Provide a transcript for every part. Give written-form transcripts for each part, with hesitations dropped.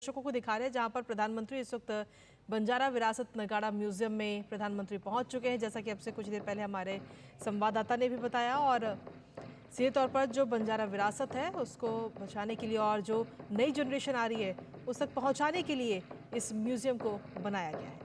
दर्शकों को दिखा रहे हैं जहां पर प्रधानमंत्री इस वक्त बंजारा विरासत नगाड़ा म्यूजियम में प्रधानमंत्री पहुंच चुके हैं, जैसा कि अब से कुछ देर पहले हमारे संवाददाता ने भी बताया। और सीधे तौर पर जो बंजारा विरासत है उसको बचाने के लिए और जो नई जनरेशन आ रही है उस तक पहुंचाने के लिए इस म्यूजियम को बनाया गया है।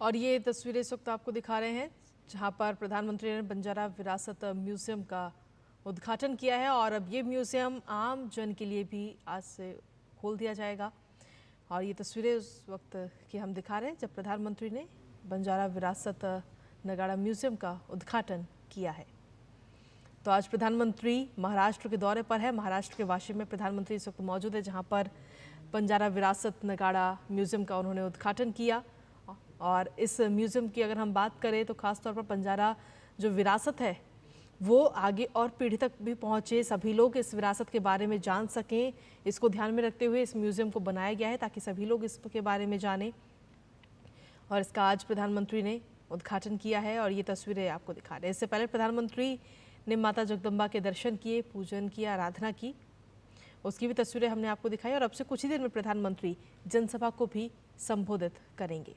और ये तस्वीरें इस वक्त आपको दिखा रहे हैं जहां पर प्रधानमंत्री ने बंजारा विरासत म्यूजियम का उद्घाटन किया है। और अब ये म्यूजियम आम जन के लिए भी आज से खोल दिया जाएगा। और ये तस्वीरें उस वक्त की हम दिखा रहे हैं जब प्रधानमंत्री ने बंजारा विरासत नगाड़ा म्यूजियम का उद्घाटन किया है। तो आज प्रधानमंत्री महाराष्ट्र के दौरे पर है। महाराष्ट्र के वाशी में प्रधानमंत्री इस वक्त मौजूद है जहां पर बंजारा विरासत नगाड़ा म्यूजियम का उन्होंने उद्घाटन किया। और इस म्यूज़ियम की अगर हम बात करें तो ख़ास तौर पर बंजारा जो विरासत है वो आगे और पीढ़ी तक भी पहुंचे, सभी लोग इस विरासत के बारे में जान सकें। इसको ध्यान में रखते हुए इस म्यूज़ियम को बनाया गया है ताकि सभी लोग इसके बारे में जानें। और इसका आज प्रधानमंत्री ने उद्घाटन किया है और ये तस्वीरें आपको दिखा रहे हैं। इससे पहले प्रधानमंत्री ने माता जगदम्बा के दर्शन किए, पूजन किया, आराधना की, उसकी भी तस्वीरें हमने आपको दिखाई। और अब से कुछ ही देर में प्रधानमंत्री जनसभा को भी संबोधित करेंगे।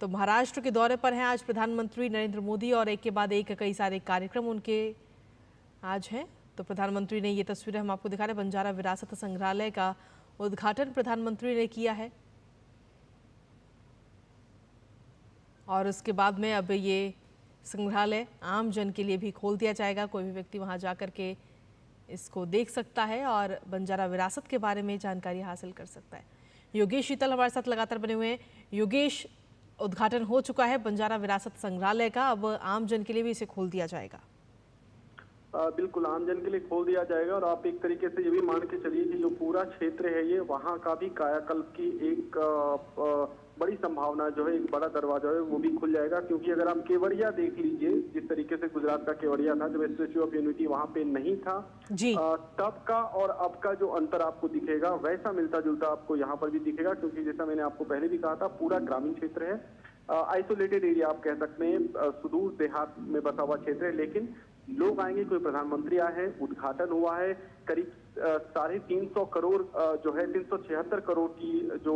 तो महाराष्ट्र के दौरे पर हैं आज प्रधानमंत्री नरेंद्र मोदी और एक के बाद एक कई सारे कार्यक्रम उनके आज हैं। तो प्रधानमंत्री ने ये तस्वीरें हम आपको दिखा रहे हैं। बंजारा विरासत संग्रहालय का उद्घाटन प्रधानमंत्री ने किया है और उसके बाद में अब ये संग्रहालय आम जन के लिए भी खोल दिया जाएगा। कोई भी व्यक्ति वहां जाकर के इसको देख सकता है और बंजारा विरासत के बारे में जानकारी हासिल कर सकता है। योगेश शीतल हमारे साथ लगातार बने हुए हैं। योगेश, उद्घाटन हो चुका है बंजारा विरासत संग्रहालय का, अब आम जन के लिए भी इसे खोल दिया जाएगा। बिल्कुल आम जन के लिए खोल दिया जाएगा और आप एक तरीके से ये भी मान के चलिए कि जो पूरा क्षेत्र है ये वहाँ का भी कायाकल्प की एक बड़ी संभावना जो है, एक बड़ा दरवाजा है वो भी खुल जाएगा। क्योंकि अगर आप केवड़िया देख लीजिए, जिस तरीके से गुजरात का केवड़िया था जब स्टैच्यू ऑफ यूनिटी वहाँ पे नहीं था जी, तब का और अब का जो अंतर आपको दिखेगा वैसा मिलता जुलता आपको यहाँ पर भी दिखेगा। क्योंकि जैसा मैंने आपको पहले भी कहा था, पूरा ग्रामीण क्षेत्र है, आइसोलेटेड एरिया आप कह सकते हैं, सुदूर देहात में बसा हुआ क्षेत्र है, लेकिन लोग आएंगे, कोई प्रधानमंत्री आए हैं, उद्घाटन हुआ है, करीब 350 करोड़ जो है 376 करोड़ की जो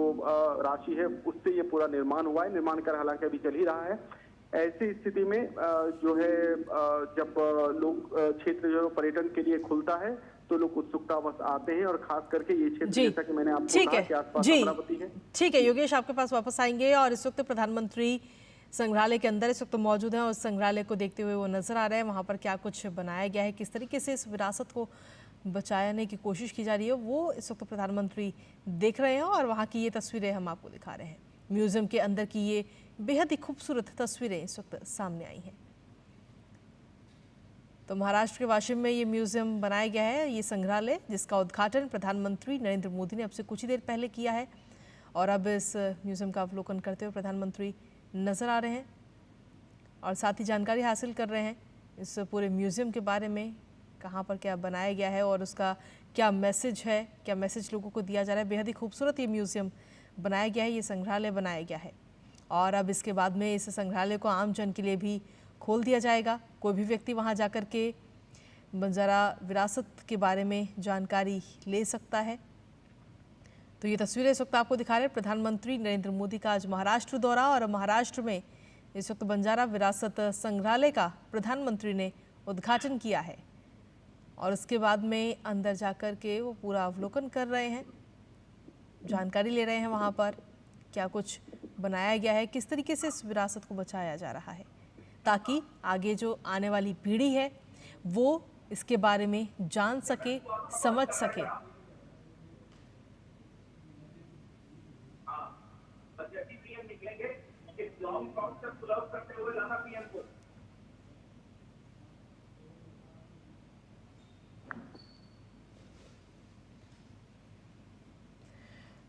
राशि है उससे ये पूरा निर्माण हुआ है। निर्माण कार्य हालांकि अभी चल ही रहा है। ऐसी स्थिति में जो है जब लोग क्षेत्र जो पर्यटन के लिए खुलता है तो लोग उत्सुकतावश आते हैं और खास करके ये क्षेत्र जैसा कि मैंने आपको कहा कि आसपास अमरावती है। ठीक है योगेश, आपके पास वापस आएंगे। और इस वक्त प्रधानमंत्री संग्रहालय के अंदर इस वक्त मौजूद हैं और संग्रहालय को देखते हुए वो नजर आ रहे हैं। वहाँ पर क्या कुछ बनाया गया है, किस तरीके से इस विरासत को बचाने की कोशिश की जा रही है, वो इस वक्त प्रधानमंत्री देख रहे हैं और वहाँ की ये तस्वीरें हम आपको दिखा रहे हैं। म्यूजियम के अंदर की ये बेहद ही खूबसूरत तस्वीरें इस वक्त सामने आई हैं। तो महाराष्ट्र के वाशिम में ये म्यूजियम बनाया गया है, ये संग्रहालय, जिसका उद्घाटन प्रधानमंत्री नरेंद्र मोदी ने अब से कुछ ही देर पहले किया है। और अब इस म्यूजियम का अवलोकन करते हुए प्रधानमंत्री नजर आ रहे हैं और साथ ही जानकारी हासिल कर रहे हैं इस पूरे म्यूजियम के बारे में, कहाँ पर क्या बनाया गया है और उसका क्या मैसेज है, क्या मैसेज लोगों को दिया जा रहा है। बेहद ही खूबसूरत ये म्यूजियम बनाया गया है, ये संग्रहालय बनाया गया है और अब इसके बाद में इस संग्रहालय को आम जन के लिए भी खोल दिया जाएगा। कोई भी व्यक्ति वहाँ जाकर के बंजारा विरासत के बारे में जानकारी ले सकता है। तो ये तस्वीरें इस वक्त आपको दिखा रहे हैं प्रधानमंत्री नरेंद्र मोदी का आज महाराष्ट्र दौरा और महाराष्ट्र में इस वक्त बंजारा विरासत संग्रहालय का प्रधानमंत्री ने उद्घाटन किया है और उसके बाद में अंदर जाकर के वो पूरा अवलोकन कर रहे हैं, जानकारी ले रहे हैं वहाँ पर क्या कुछ बनाया गया है, किस तरीके से इस विरासत को बचाया जा रहा है ताकि आगे जो आने वाली पीढ़ी है वो इसके बारे में जान सके, समझ सके।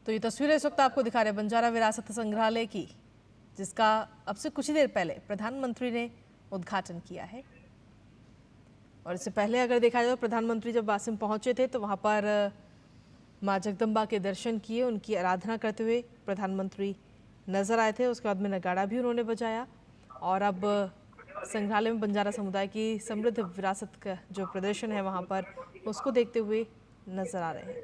तो ये तस्वीरें इस वक्त आपको दिखा रहे हैं बंजारा विरासत संग्रहालय की, जिसका अब से कुछ ही देर पहले प्रधानमंत्री ने उद्घाटन किया है। और इससे पहले अगर देखा जाए तो प्रधानमंत्री जब वाशिम पहुंचे थे तो वहां पर मां जगदम्बा के दर्शन किए, उनकी आराधना करते हुए प्रधानमंत्री नजर आए थे। उसके बाद में नगाड़ा भी उन्होंने बजाया और अब संग्रहालय में बंजारा समुदाय की समृद्ध विरासत का जो प्रदर्शन है वहाँ पर उसको देखते हुए नजर आ रहे हैं।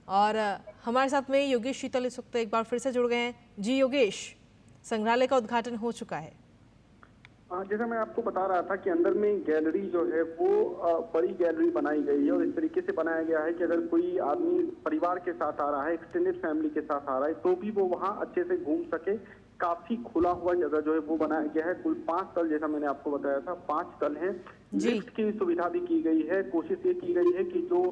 और हमारे साथ में योगेश शीतल इस वक्त एक बार फिर से जुड़ गए हैं। जी योगेश, संग्रहालय का उद्घाटन हो चुका है। जैसा मैं आपको बता रहा था कि अंदर में गैलरी जो है वो बड़ी गैलरी बनाई गई है और इस तरीके से बनाया गया है कि अगर कोई आदमी परिवार के साथ आ रहा है, एक्सटेंडेड फैमिली के साथ आ रहा है, तो भी वो वहाँ अच्छे से घूम सके। काफी खुला हुआ जगह जो है वो बनाया गया है। कुल 5 तल, जैसा मैंने आपको बताया था, 5 तल हैं। लिफ्ट की सुविधा भी की गई है। कोशिश ये की गई है कि जो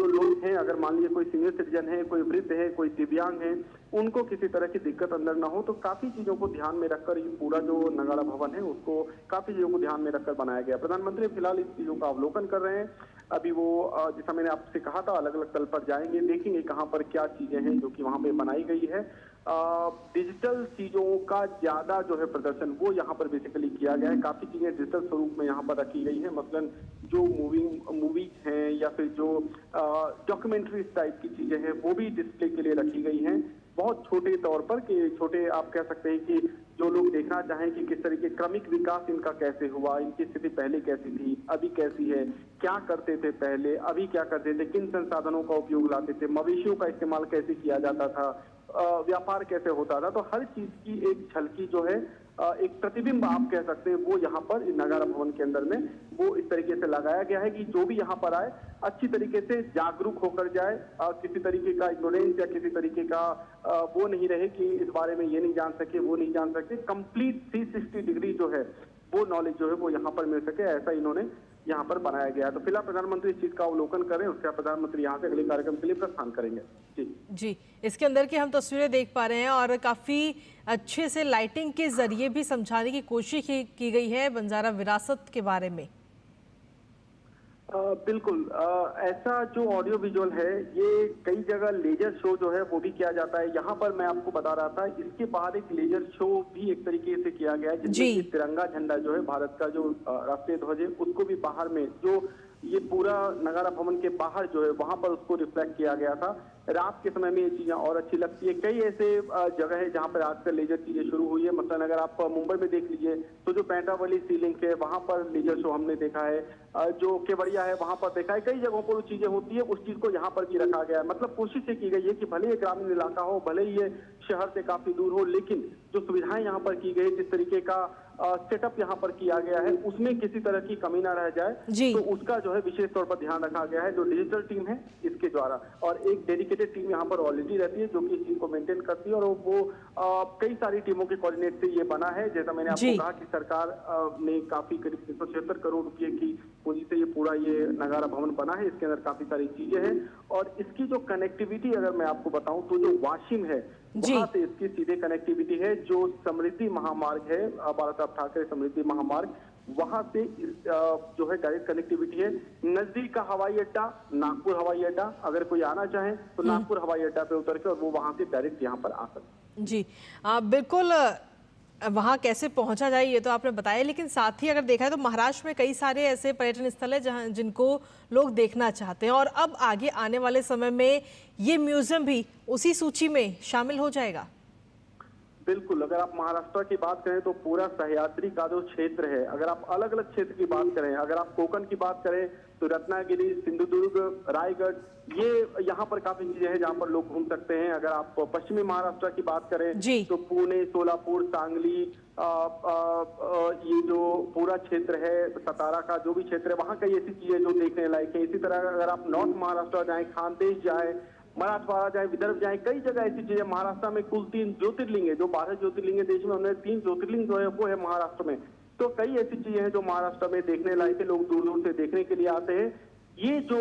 लोग हैं, अगर मान लीजिए कोई सीनियर सिटीजन है, कोई वृद्ध है, कोई दिव्यांग है, उनको किसी तरह की दिक्कत अंदर ना हो, तो काफी चीजों को ध्यान में रखकर ये पूरा जो नगाड़ा भवन है उसको काफी चीजों को ध्यान में रखकर बनाया गया। प्रधानमंत्री फिलहाल इस चीजों का अवलोकन कर रहे हैं। अभी वो जैसा मैंने आपसे कहा था, अलग अलग तल पर जाएंगे, देखेंगे कहाँ पर क्या चीजें हैं जो कि वहाँ पे बनाई गई है। डिजिटल चीजों का ज्यादा जो है प्रदर्शन वो यहाँ पर बेसिकली किया गया है। काफी चीजें डिजिटल स्वरूप में यहाँ पर रखी गई है, मसलन जो मूवीज हैं या फिर जो डॉक्यूमेंट्रीज टाइप की चीजें हैं वो भी डिस्प्ले के लिए रखी गई हैं, बहुत छोटे तौर पर, कि छोटे आप कह सकते हैं कि जो लोग देखना चाहें कि किस तरीके क्रमिक विकास इनका कैसे हुआ, इनकी स्थिति पहले कैसी थी, अभी कैसी है, क्या करते थे पहले, अभी क्या करते थे, किन संसाधनों का उपयोग लाते थे, मवेशियों का इस्तेमाल कैसे किया जाता था, व्यापार कैसे होता था। तो हर चीज की एक झलकी जो है, एक प्रतिबिंब आप कह सकते हैं, वो यहाँ पर नगारा भवन के अंदर में वो इस तरीके से लगाया गया है कि जो भी यहाँ पर आए अच्छी तरीके से जागरूक होकर जाए, किसी तरीके का इग्नोरेंस या किसी तरीके का वो नहीं रहे कि इस बारे में ये नहीं जान सके, वो नहीं जान सके। कंप्लीट 360 डिग्री जो है वो नॉलेज जो है वो यहाँ पर मिल सके, ऐसा इन्होंने यहाँ पर बनाया गया है। तो फिलहाल प्रधानमंत्री इस चीज का अवलोकन करें, उसके बाद प्रधानमंत्री यहाँ से अगले कार्यक्रम के लिए प्रस्थान करेंगे। जी, इसके अंदर की हम तस्वीरें देख पा रहे हैं और काफी अच्छे से लाइटिंग के जरिए भी समझाने की कोशिश की गई है बंजारा विरासत के बारे में। बिल्कुल, ऐसा जो ऑडियो विजुअल है ये कई जगह लेजर शो जो है वो भी किया जाता है। यहाँ पर मैं आपको बता रहा था, इसके बाहर एक लेजर शो भी एक तरीके से किया गया है, जिसमें कि तिरंगा झंडा जो है, भारत का जो राष्ट्रीय ध्वज है, उसको भी बाहर में, जो ये पूरा नगारा भवन के बाहर जो है वहां पर उसको रिफ्लेक्ट किया गया था। रात के समय में ये चीजें और अच्छी लगती है। कई ऐसे जगह है जहां पर आजकल लेजर चीजें शुरू हुई है, मतलब अगर आप मुंबई में देख लीजिए तो जो पैंटा वाली सीलिंग है वहां पर लेजर शो हमने देखा है, जो केवड़िया है वहां पर देखा है, कई जगहों पर वो चीजें होती है, उस चीज को यहाँ पर भी रखा गया है। मतलब कोशिश ये की गई है कि भले ये ग्रामीण इलाका हो, भले ही ये शहर से काफी दूर हो, लेकिन जो सुविधाएं यहाँ पर की गई, जिस तरीके का सेटअप यहाँ पर किया गया है, उसमें किसी तरह की कमी ना रह जाए, तो उसका जो है विशेष तौर पर ध्यान रखा गया है। जो डिजिटल टीम है इसके द्वारा, और एक डेडिकेटेड टीम यहाँ पर ऑलरेडी रहती है जो कि इस चीज को मेंटेन करती है, और वो कई सारी टीमों के कोऑर्डिनेट से ये बना है। जैसा मैंने आपको कहा कि सरकार ने काफी करीब 376 करोड़ रुपए की पूंजी से ये पूरा ये नगारा भवन बना है। इसके अंदर काफी सारी चीजें हैं, और इसकी जो कनेक्टिविटी अगर मैं आपको बताऊं तो जो वाशिम है वहां से इसकी सीधे कनेक्टिविटी है। जो समृद्धि महामार्ग है, बाला साहब ठाकरे समृद्धि महामार्ग, वहां से जो है डायरेक्ट कनेक्टिविटी है। नजदीक का हवाई अड्डा नागपुर हवाई अड्डा, अगर कोई आना चाहे तो नागपुर हवाई अड्डा पे उतर के और वो वहां से डायरेक्ट यहाँ पर आ सकते। जी बिल्कुल, वहाँ कैसे पहुंचा जाए ये तो आपने बताया, लेकिन साथ ही अगर देखा है तो महाराष्ट्र में कई सारे ऐसे पर्यटन स्थल है जहाँ जिनको लोग देखना चाहते हैं, और अब आगे आने वाले समय में ये म्यूजियम भी उसी सूची में शामिल हो जाएगा। बिल्कुल, अगर आप महाराष्ट्र की बात करें तो पूरा सह्याद्री का जो क्षेत्र है, अगर आप अलग अलग क्षेत्र की बात करें, अगर आप कोकण की बात करें तो रत्नागिरी, सिंधुदुर्ग, रायगढ़, ये यहाँ पर काफी चीजें हैं जहाँ पर लोग घूम सकते हैं। अगर आप पश्चिमी महाराष्ट्र की बात करें तो पुणे, सोलापुर, सांगली, ये जो पूरा क्षेत्र है, सतारा का जो भी क्षेत्र है, वहाँ कई ऐसी चीजें जो देखने लायक है। इसी तरह अगर आप नॉर्थ महाराष्ट्र जाए, खानदेश जाए, मराठवाड़ा जाए, विदर्भ जाए, कई जगह ऐसी चीजें। महाराष्ट्र में कुल 3 ज्योतिर्लिंग है, जो 12 ज्योतिर्लिंग है देश में, उन्हें 3 ज्योतिर्लिंग जो है वो है महाराष्ट्र में। तो कई ऐसी चीजें हैं जो महाराष्ट्र में देखने लायक है, लोग दूर दूर से देखने के लिए आते हैं। ये जो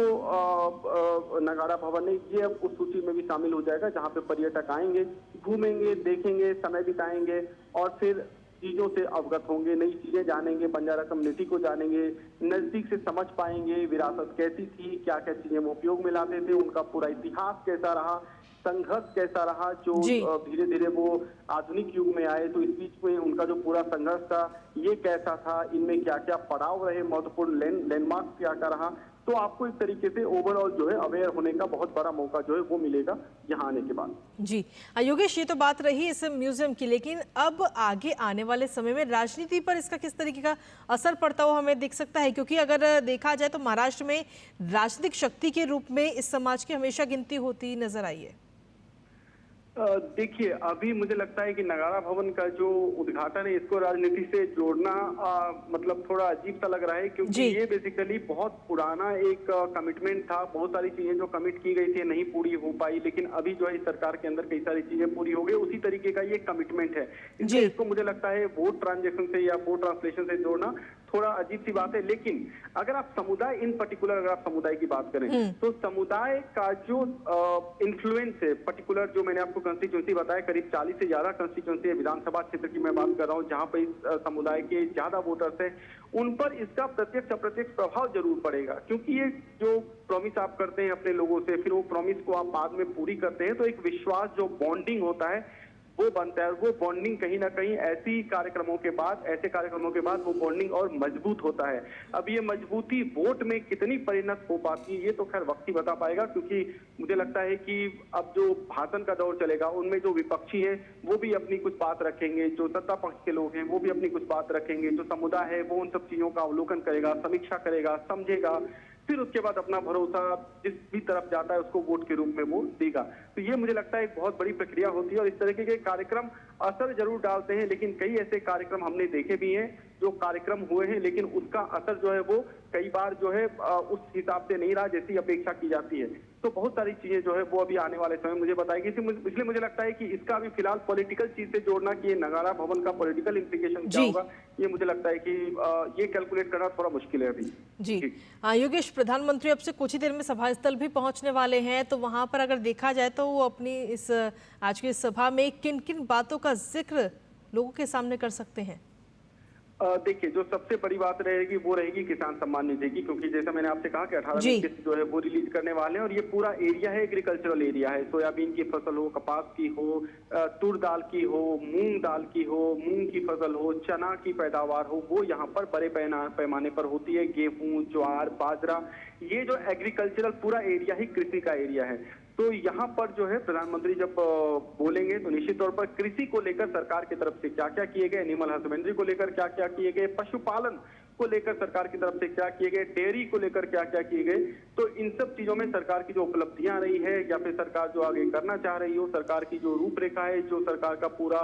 नगारा भवन है ये अब उस सूची में भी शामिल हो जाएगा, जहाँ पे पर्यटक आएंगे, घूमेंगे, देखेंगे, समय बिताएंगे और फिर चीजों से अवगत होंगे, नई चीजें जानेंगे, बंजारा कम्युनिटी को जानेंगे, नजदीक से समझ पाएंगे विरासत कैसी थी, क्या क्या चीजें वो उपयोग में लाते थे, उनका पूरा इतिहास कैसा रहा, संघर्ष कैसा रहा, जो धीरे धीरे वो आधुनिक युग में आए तो इस बीच में उनका जो पूरा संघर्ष था ये कैसा था, इनमें क्या क्या पड़ाव रहे, महत्वपूर्ण लैंडमार्क क्या क्या रहा। तो आपको एक तरीके से ओवरऑल जो है अवेयर होने का बहुत बड़ा मौका जो है वो मिलेगा यहाँ आने के बाद। जी योगेश, ये तो बात रही इस म्यूजियम की, लेकिन अब आगे आने वाले समय में राजनीति पर इसका किस तरीके का असर पड़ता हुआ हमें दिख सकता है? क्योंकि अगर देखा जाए तो महाराष्ट्र में राजनीतिक शक्ति के रूप में इस समाज की हमेशा गिनती होती नजर आई है। देखिए, अभी मुझे लगता है कि नगारा भवन का जो उद्घाटन है इसको राजनीति से जोड़ना मतलब थोड़ा अजीब सा लग रहा है, क्योंकि ये बेसिकली बहुत पुराना एक कमिटमेंट था। बहुत सारी चीजें जो कमिट की गई थी नहीं पूरी हो पाई, लेकिन अभी जो है इस सरकार के अंदर कई सारी चीजें पूरी हो गई, उसी तरीके का ये कमिटमेंट है। इसलिए इसको मुझे लगता है वोट ट्रांजेक्शन से या वोट ट्रांसलेशन से जोड़ना थोड़ा अजीब सी बात है। लेकिन अगर आप समुदाय इन पर्टिकुलर अगर आप समुदाय की बात करें तो समुदाय का जो इन्फ्लुएंस है, पर्टिकुलर जो मैंने आपको कंस्टिट्यूंसी बताया, करीब 40 से ज्यादा कंस्टिट्यूंसी है, विधानसभा क्षेत्र की मैं बात कर रहा हूँ, जहां पर इस समुदाय के ज्यादा वोटर्स हैं, उन पर इसका प्रत्यक्ष अप्रत्यक्ष प्रभाव जरूर पड़ेगा। क्योंकि ये जो प्रॉमिस आप करते हैं अपने लोगों से, फिर वो प्रॉमिस को आप बाद में पूरी करते हैं, तो एक विश्वास जो बॉन्डिंग होता है वो बनता है, और वो बॉन्डिंग कहीं ना कहीं ऐसे कार्यक्रमों के बाद वो बॉन्डिंग और मजबूत होता है। अब ये मजबूती वोट में कितनी परिणत हो पाती है ये तो खैर वक्त ही बता पाएगा, क्योंकि मुझे लगता है कि अब जो भाषण का दौर चलेगा उनमें जो विपक्षी है वो भी अपनी कुछ बात रखेंगे, जो सत्ता पक्ष के लोग हैं वो भी अपनी कुछ बात रखेंगे, जो समुदाय है वो उन सब चीजों का अवलोकन करेगा, समीक्षा करेगा, समझेगा, फिर उसके बाद अपना भरोसा जिस भी तरफ जाता है उसको वोट के रूप में वो देगा। तो ये मुझे लगता है एक बहुत बड़ी प्रक्रिया होती है, और इस तरीके के कार्यक्रम असर जरूर डालते हैं, लेकिन कई ऐसे कार्यक्रम हमने देखे भी हैं जो कार्यक्रम हुए हैं लेकिन उसका असर जो है वो कई बार जो है उस हिसाब से नहीं रहा जैसी अपेक्षा की जाती है। तो बहुत सारी चीजें जो है वो अभी आने वाले समय मुझे बताएगी, इसलिए मुझे लगता है कि इसका अभी फिलहाल पॉलिटिकल चीज से जोड़ना कि ये नगाड़ा भवन का पॉलिटिकल इंप्लीकेशन क्या होगा, ये मुझे लगता है कि ये कैलकुलेट करना थोड़ा मुश्किल है अभी। जी योगेश, प्रधानमंत्री अब से कुछ ही देर में सभा स्थल भी पहुंचने वाले हैं, तो वहां पर अगर देखा जाए तो वो अपनी इस आज की सभा में किन किन बातों का जिक्र लोगों के सामने कर सकते हैं? देखिए, जो सबसे बड़ी बात रहेगी वो रहेगी किसान सम्मान निधि की, क्योंकि जैसा मैंने आपसे कहा कि 18 किस्त जो है वो रिलीज करने वाले हैं, और ये पूरा एरिया है एग्रीकल्चरल एरिया है। सोयाबीन की फसल हो, कपास की हो, तुर दाल की हो, मूंग दाल की हो, मूंग की फसल हो, चना की पैदावार हो, वो यहाँ पर बड़े पैमाने पर होती है। गेहूं, ज्वार, बाजरा, ये जो एग्रीकल्चरल पूरा एरिया ही कृषि का एरिया है। तो यहाँ पर जो है प्रधानमंत्री जब बोलेंगे तो निश्चित तौर पर कृषि को लेकर सरकार की तरफ से क्या क्या किए गए, एनिमल हस्बेंड्री को लेकर क्या क्या किए गए, पशुपालन को लेकर सरकार की तरफ से क्या किए गए, डेयरी को लेकर क्या क्या किए गए, तो इन सब चीजों में सरकार की जो उपलब्धियां रही है या फिर सरकार जो आगे करना चाह रही हो, सरकार की जो रूपरेखा है, जो सरकार का पूरा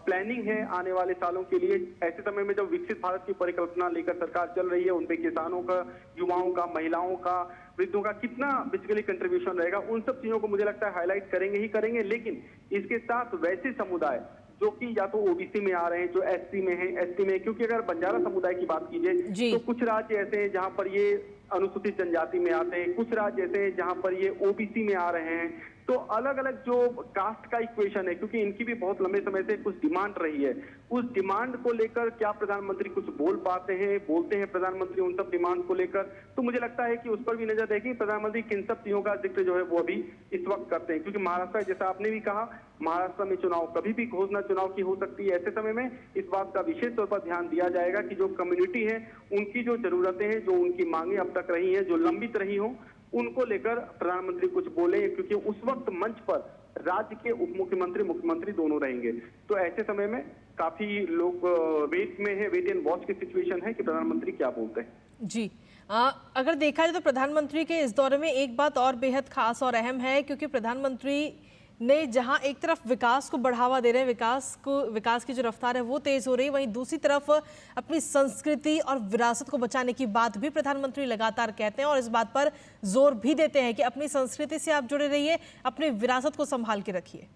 प्लानिंग है आने वाले सालों के लिए, ऐसे समय में जब विकसित भारत की परिकल्पना लेकर सरकार चल रही है, उनपे किसानों का, युवाओं का, महिलाओं का, वृद्धों का कितना बेसिकली कंट्रीब्यूशन रहेगा, उन सब चीजों को मुझे लगता है हाईलाइट करेंगे ही करेंगे। लेकिन इसके साथ वैसे समुदाय जो कि या तो ओबीसी में आ रहे हैं, जो एससी में है, एसटी में, क्योंकि अगर बंजारा समुदाय की बात कीजिए तो कुछ राज्य ऐसे हैं जहां पर ये अनुसूचित जनजाति में आते हैं, कुछ राज्य ऐसे हैं जहां पर ये ओबीसी में आ रहे हैं। तो अलग अलग जो कास्ट का इक्वेशन है, क्योंकि इनकी भी बहुत लंबे समय से कुछ डिमांड रही है, उस डिमांड को लेकर क्या प्रधानमंत्री कुछ बोलते हैं प्रधानमंत्री उन सब डिमांड को लेकर, तो मुझे लगता है कि उस पर भी नजर देगी प्रधानमंत्री किन सब चीजों का जिक्र जो है वो अभी इस वक्त करते हैं। क्योंकि महाराष्ट्र, जैसा आपने भी कहा, महाराष्ट्र में चुनाव कभी भी घोषणा चुनाव की हो सकती है। ऐसे समय में इस बात का विशेष तौर पर ध्यान दिया जाएगा कि जो कम्युनिटी है उनकी जो जरूरतें हैं, जो उनकी मांगे अब तक रही हैं, जो लंबित रही हो, उनको लेकर प्रधानमंत्री कुछ बोले, क्योंकि उस वक्त मंच पर राज्य के उप मुख्यमंत्री, मुख्यमंत्री दोनों रहेंगे। तो ऐसे समय में काफी लोग वेट में है, वेट एंड वॉच की सिचुएशन है कि प्रधानमंत्री क्या बोलते हैं। जी अगर देखा जाए तो प्रधानमंत्री के इस दौरे में एक बात और बेहद खास और अहम है, क्योंकि प्रधानमंत्री ने जहां एक तरफ विकास को बढ़ावा दे रहे हैं, विकास की जो रफ्तार है वो तेज हो रही है, वहीं दूसरी तरफ अपनी संस्कृति और विरासत को बचाने की बात भी प्रधानमंत्री लगातार कहते हैं और इस बात पर जोर भी देते हैं कि अपनी संस्कृति से आप जुड़े रहिए, अपनी विरासत को संभाल के रखिए।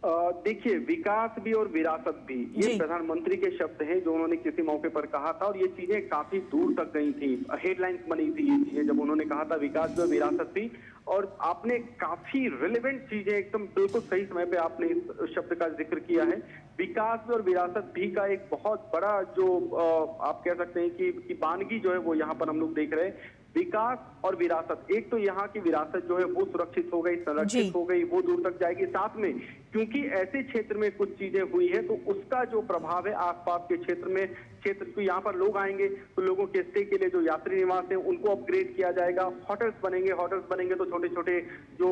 देखिए, विकास भी और विरासत भी, ये प्रधानमंत्री के शब्द हैं जो उन्होंने किसी मौके पर कहा था, और ये चीजें काफी दूर तक गई थी, हेडलाइंस बनी थी ये चीजें जब उन्होंने कहा था विकास भी और विरासत भी। और आपने काफी रिलेवेंट चीजें एकदम बिल्कुल सही समय पे आपने इस शब्द का जिक्र किया है। विकास भी और विरासत भी का एक बहुत बड़ा जो आप कह सकते हैं कि वानगी जो है वो यहाँ पर हम लोग देख रहे हैं। विकास और विरासत, एक तो यहाँ की विरासत जो है वो सुरक्षित हो गई, संरक्षित हो गई, वो दूर तक जाएगी। साथ में क्योंकि ऐसे क्षेत्र में कुछ चीजें हुई है तो उसका जो प्रभाव है आसपास के क्षेत्र में, यहाँ पर लोग आएंगे तो लोगों के स्टे के लिए जो यात्री निवास है उनको अपग्रेड किया जाएगा, होटल्स बनेंगे तो छोटे छोटे जो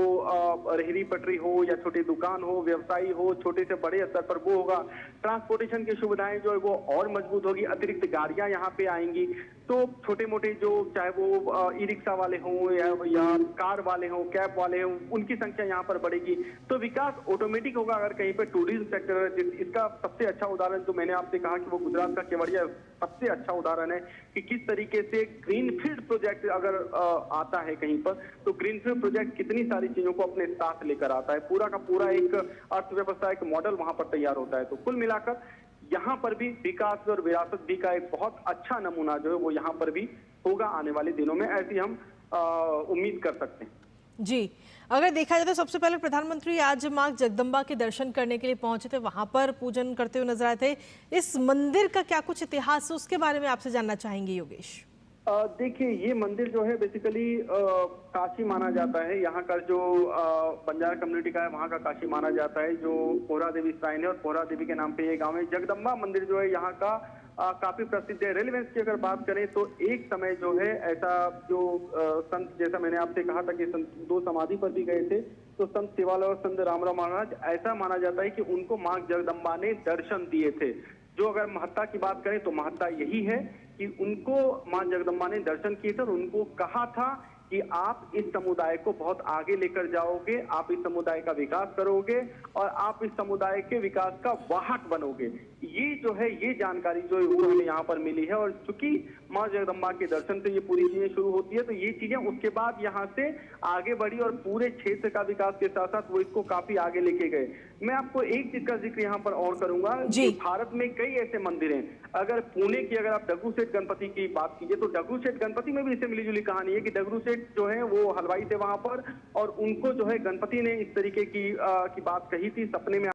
रेहड़ी पटरी हो या छोटे दुकान हो, व्यवसायी हो, छोटे से बड़े स्तर पर वो होगा। ट्रांसपोर्टेशन की सुविधाएं जो है वो और मजबूत होगी, अतिरिक्त गाड़ियां यहाँ पे आएंगी, तो छोटे मोटे जो चाहे वो ई रिक्शा वाले हों या कार वाले हों, कैब वाले हों, उनकी संख्या यहाँ पर बढ़ेगी। तो विकास ऑटोमेटिक होगा। अगर कहीं पर टूरिज्म सेक्टर, इसका सबसे अच्छा उदाहरण जो मैंने आपसे कहा कि वो गुजरात का केवड़िया सबसे अच्छा उदाहरण है कि किस तरीके से ग्रीनफील्ड प्रोजेक्ट अगर आता है कहीं पर, तो ग्रीनफील्ड प्रोजेक्ट कितनी सारी चीजों को अपने साथ लेकर आता है, पूरा का पूरा एक अर्थव्यवस्था, एक मॉडल वहां पर तैयार होता है। तो कुल मिलाकर यहाँ पर भी विकास और विरासत भी का एक बहुत अच्छा नमूना जो है वो यहाँ पर भी होगा आने वाले दिनों में, ऐसी हम उम्मीद कर सकते हैं। जी, अगर देखा जाए तो सबसे पहले प्रधानमंत्री आज मां जगदम्बा के दर्शन करने के लिए पहुंचे थे, वहां पर पूजन करते हुए नजर आए थे। इस मंदिर का क्या कुछ इतिहास है, उसके बारे में आपसे जानना चाहेंगे योगेश। देखिए, ये मंदिर जो है बेसिकली काशी माना जाता है। यहाँ का जो बंजारा कम्युनिटी का है, वहाँ का काशी माना जाता है, जो पोहरा देवी श्राइन है, और पोहरा देवी के नाम पे ये गांव है। जगदम्बा मंदिर जो है यहाँ का काफी प्रसिद्ध है। रेलेवेंस की अगर बात करें तो एक समय जो है ऐसा जो संत, जैसा मैंने आपसे कहा था कि संत दो समाधि पर भी गए थे, तो संत सेवालाल और संत रामराव महाराज, ऐसा माना जाता है कि उनको मां जगदम्बा ने दर्शन दिए थे। जो अगर महत्ता की बात करें तो महत्ता यही है कि उनको मां जगदम्बा ने दर्शन किए थे और उनको कहा था कि आप इस समुदाय को बहुत आगे लेकर जाओगे, आप इस समुदाय का विकास करोगे और आप इस समुदाय के विकास का वाहक बनोगे। ये जो है, ये जानकारी जो है वो हमें यहाँ पर मिली है। और चूंकि मां जगदम्बा के दर्शन से ये पूरी चीजें शुरू होती है, तो ये चीजें उसके बाद यहाँ से आगे बढ़ी और पूरे क्षेत्र का विकास के साथ साथ वो इसको काफी आगे लेके गए। मैं आपको एक चीज का जिक्र यहाँ पर और करूंगा कि भारत में कई ऐसे मंदिर हैं। अगर पुणे की, अगर आप डगरू सेठ गणपति की बात कीजिए, तो डगरू सेठ गणपति में भी इससे मिली जुली कहानी है कि डगरू सेठ जो है वो हलवाई थे वहां पर, और उनको जो है गणपति ने इस तरीके की बात कही थी सपने में।